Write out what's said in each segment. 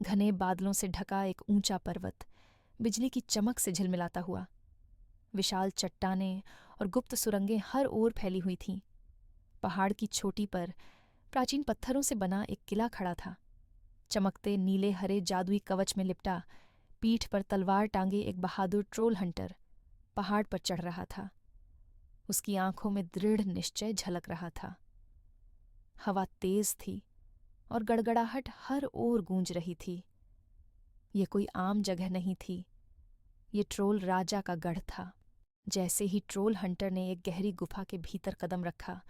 घने बादलों से ढका एक ऊंचा पर्वत बिजली की चमक से झिलमिलाता हुआ। विशाल चट्टानें और गुप्त सुरंगें हर ओर फैली हुई थीं। पहाड़ की चोटी पर प्राचीन पत्थरों से बना एक किला खड़ा था। चमकते नीले हरे जादुई कवच में लिपटा, पीठ पर तलवार टांगे एक बहादुर ट्रोल हंटर पहाड़ पर चढ़ रहा था। उसकी आंखों में दृढ़ निश्चय झलक रहा था। हवा तेज थी और गड़गड़ाहट हर ओर गूंज रही थी। ये कोई आम जगह नहीं थी, ये ट्रोल राजा का गढ़ था। जैसे ही ट्रोल हंटर ने एक गहरी गुफा के भीतर कदम रखा,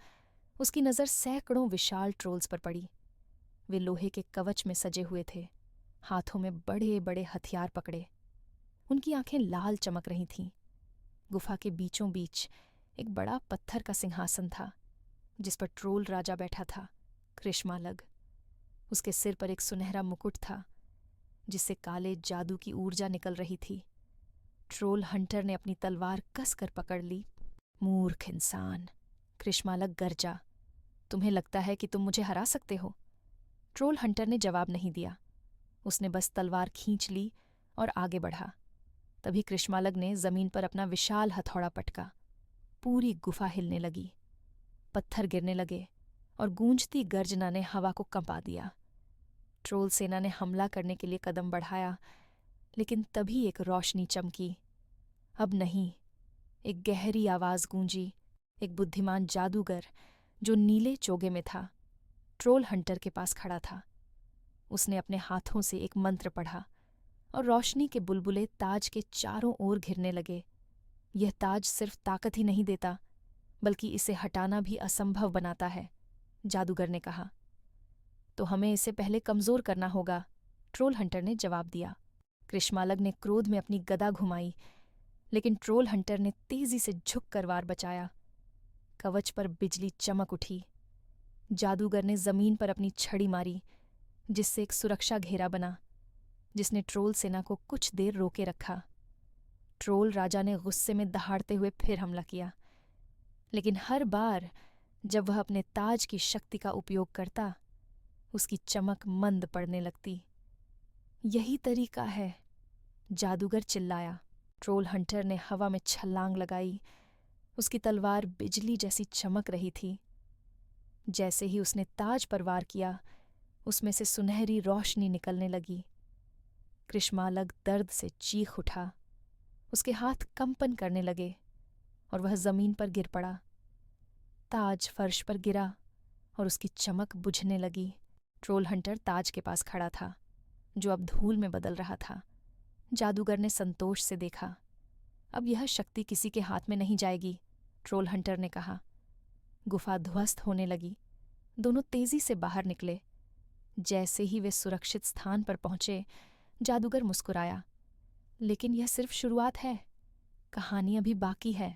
उसकी नज़र सैकड़ों विशाल ट्रोल्स पर पड़ी। वे लोहे के कवच में सजे हुए थे, हाथों में बड़े बड़े हथियार पकड़े। उनकी आंखें लाल चमक रही थीं। गुफा के बीचों बीच एक बड़ा पत्थर का सिंहासन था, जिस पर ट्रोल राजा बैठा था, कृष्मालग। उसके सिर पर एक सुनहरा मुकुट था, जिससे काले जादू की ऊर्जा निकल रही थी। ट्रोल हंटर ने अपनी तलवार कसकर पकड़ ली। मूर्ख इंसान, कृष्मालग गरजा। तुम्हें लगता है कि तुम मुझे हरा सकते हो? ट्रोल हंटर ने जवाब नहीं दिया। उसने बस तलवार खींच ली और आगे बढ़ा। तभी कृष्मालग ने जमीन पर अपना विशाल हथौड़ा पटका। पूरी गुफा हिलने लगी, पत्थर गिरने लगे और गूंजती गर्जना ने हवा को कंपा दिया। ट्रोल सेना ने हमला करने के लिए कदम बढ़ाया, लेकिन तभी एक रोशनी चमकी। अब नहीं, एक गहरी आवाज गूंजी। एक बुद्धिमान जादूगर जो नीले चोगे में था, ट्रोल हंटर के पास खड़ा था। उसने अपने हाथों से एक मंत्र पढ़ा और रोशनी के बुलबुले ताज के चारों ओर घिरने लगे। यह ताज सिर्फ ताकत ही नहीं देता, बल्कि इसे हटाना भी असंभव बनाता है, जादूगर ने कहा। तो हमें इसे पहले कमजोर करना होगा, ट्रोल हंटर ने जवाब दिया। कृष्मालग ने क्रोध में अपनी गदा घुमाई, लेकिन ट्रोल हंटर ने तेजी से झुककर वार बचाया। कवच पर बिजली चमक उठी। जादूगर ने जमीन पर अपनी छड़ी मारी, जिससे एक सुरक्षा घेरा बना, जिसने ट्रोल सेना को कुछ देर रोके रखा। ट्रोल राजा ने गुस्से में दहाड़ते हुए फिर हमला किया, लेकिन हर बार जब वह अपने ताज की शक्ति का उपयोग करता, उसकी चमक मंद पड़ने लगती। यही तरीका है, जादूगर चिल्लाया। ट्रोल हंटर ने हवा में छलांग लगाई। उसकी तलवार बिजली जैसी चमक रही थी। जैसे ही उसने ताज पर वार किया, उसमें से सुनहरी रोशनी निकलने लगी। कृष्मालग दर्द से चीख उठा। उसके हाथ कंपन करने लगे और वह जमीन पर गिर पड़ा। ताज फर्श पर गिरा और उसकी चमक बुझने लगी। ट्रोल हंटर ताज के पास खड़ा था, जो अब धूल में बदल रहा था। जादूगर ने संतोष से देखा। अब यह शक्ति किसी के हाथ में नहीं जाएगी, ट्रोल हंटर ने कहा। गुफा ध्वस्त होने लगी। दोनों तेजी से बाहर निकले। जैसे ही वे सुरक्षित स्थान पर पहुंचे, जादूगर मुस्कुराया। लेकिन यह सिर्फ शुरुआत है, कहानी अभी बाकी है।